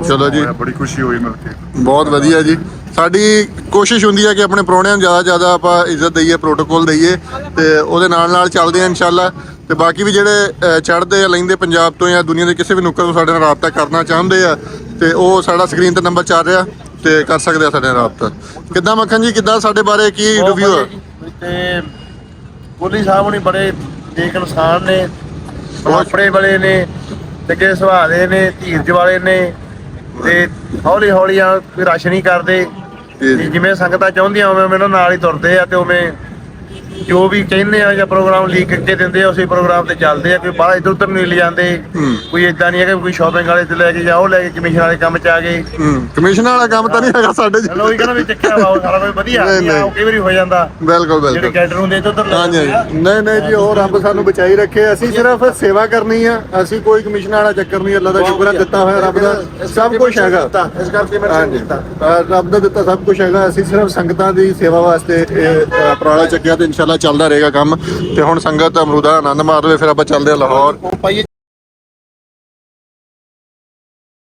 ਚਲੋ ਜੀ, ਬੜੀ ਖੁਸ਼ੀ ਹੋਈ ਮਿਲ ਕੇ, ਬਹੁਤ ਵਧੀਆ ਜੀ। ਸਾਡੀ ਕੋਸ਼ਿਸ਼ ਹੁੰਦੀ ਹੈ ਕਿ ਆਪਣੇ ਪ੍ਰਾਹੁਣਿਆਂ ਨੂੰ ਜ਼ਿਆਦਾ ਜ਼ਿਆਦਾ ਆਪਾਂ ਇੱਜ਼ਤ ਦਈਏ, ਪ੍ਰੋਟੋਕੋਲ ਦਈਏ, ਤੇ ਉਹਦੇ ਨਾਲ ਨਾਲ ਚੱਲਦੇ ਆ ਇਨਸ਼ਾਅੱਲਾ। ਤੇ ਬਾਕੀ ਵੀ ਜਿਹੜੇ ਚੜ੍ਹਦੇ ਆ ਲੈਂਦੇ ਪੰਜਾਬ ਤੋਂ ਜਾਂ ਦੁਨੀਆ ਦੇ ਕਿਸੇ ਵੀ ਨੁੱਕਰ ਤੋਂ ਸਾਡੇ ਨਾਲ ਰਾਬਤਾ ਕਰਨਾ ਚਾਹੁੰਦੇ ਆ, ਤੇ ਉਹ ਸਾਡਾ ਸਕਰੀਨ ਤੇ ਨੰਬਰ ਚੱਲ ਰਿਹਾ, ਤੇ ਕਰ ਸਕਦੇ ਆ ਸਾਡੇ ਨਾਲ ਰਾਬਤਾ। ਕਿੱਦਾਂ ਮੱਖਣ ਜੀ, ਕਿੱਦਾਂ ਸਾਡੇ ਬਾਰੇ ਕੀ ਰਿਵਿਊ ਆ? ਤੇ ਕੋਹਲੀ ਸਾਹਿਬ ਹੁਣੀ ਬੜੇ ਨੇਕ ਇਨਸਾਨ ਨੇ, ਆਪਣੇ ਵਾਲੇ ਨੇ, ਚੰਗੇ ਸੁਭਾਅ ਦੇ ਨੇ, ਧੀਰਜ ਵਾਲੇ ਨੇ, ਤੇ ਹੌਲੀ ਹੌਲੀ ਆ ਕੋਈ ਰਸ਼ ਨਹੀਂ ਕਰਦੇ। ਜਿਵੇਂ ਸੰਗਤਾਂ ਚਾਹੁੰਦੀਆਂ ਉਵੇਂ ਉਹਨਾਂ ਨਾਲ ਹੀ ਤੁਰਦੇ ਆ, ਤੇ ਉਵੇਂ ਜੋ ਵੀ ਕਹਿੰਦੇ ਆ ਜਾਂ ਪ੍ਰੋਗਰਾਮ ਲੀਕ ਕਰਕੇ ਦਿੰਦੇ ਆ ਉਸੇ ਪ੍ਰੋਗਰਾਮ ਤੇ ਚੱਲਦੇ ਆ। ਕੋਈ ਬਾਹਰ ਇੱਧਰ ਉੱਧਰ ਨਹੀਂ ਲਿਜਾਂਦੇ, ਕੋਈ ਏਦਾਂ ਨਹੀਂ ਹੈ ਕਿ ਕੋਈ ਸ਼ਾਪਿੰਗ ਵਾਲੇ ਤੇ ਲੈ ਕੇ ਜਾਓ, ਲੈ ਕੇ ਕਮਿਸ਼ਨ ਵਾਲੇ ਕੰਮ ਚ ਆ ਗਏ। ਕਮਿਸ਼ਨ ਵਾਲਾ ਕੰਮ ਤਾਂ ਨਹੀਂ ਹੈਗਾ ਸਾਡੇ ਜੀ। ਚਲੋ ਇਹ ਕਹਿੰਦਾ ਵੀ ਚੱਕਿਆ ਵਾ ਸਾਰਾ ਕੁਝ ਵਧੀਆ, ਕਈ ਵਾਰੀ ਹੋ ਜਾਂਦਾ। ਬਿਲਕੁਲ ਬਿਲਕੁਲ, ਜਿਹੜੇ ਕੈਡਰ ਹੁੰਦੇ ਇੱਧਰ ਉੱਧਰ ਹਾਂਜੀ ਨਹੀਂ ਨਹੀਂ ਜੀ, ਉਹ ਰੱਬ ਸਾਨੂੰ ਬਚਾਈ ਰੱਖੇ। ਅਸੀਂ ਸਿਰਫ ਸੇਵਾ ਕਰਨੀ ਆ, ਅਸੀਂ ਕੋਈ ਕਮਿਸ਼ਨ ਵਾਲਾ ਚੱਕਰ ਨਹੀਂ। ਅੱਲਾ ਦਾ ਸ਼ੁਕਰ ਹੈ, ਦਿੱਤਾ ਹੋਇਆ ਰੱਬ ਦਾ ਸਭ ਕੁਝ ਹੈਗਾ, ਇਸ ਕਰਕੇ ਮੈਂ ਦਿੱਤਾ ਰੱਬ ਦਾ ਦਿੱਤਾ ਸਭ ਕੁਝ ਹੈਗਾ। ਅਸੀਂ ਸਿਰਫ ਸੰਗਤਾਂ ਦੀ ਸੇਵਾ ਵਾਸਤੇ ਇਹ ਉਪਰਾਲਾ ਚੱਕਿਆ, ਤੇ ਇਨਸ਼ਾਅੱਲਾ ਚੱਲਦਾ ਰਹੇਗਾ ਕੰਮ। ਤੇ ਹੁਣ ਸੰਗਤ ਅਮਰੂਦਾ ਆਨੰਦ ਮਾਰ ਲਵੇ, ਫਿਰ ਆਪਾਂ ਚੱਲਦੇ ਆ ਲਾਹੌਰ।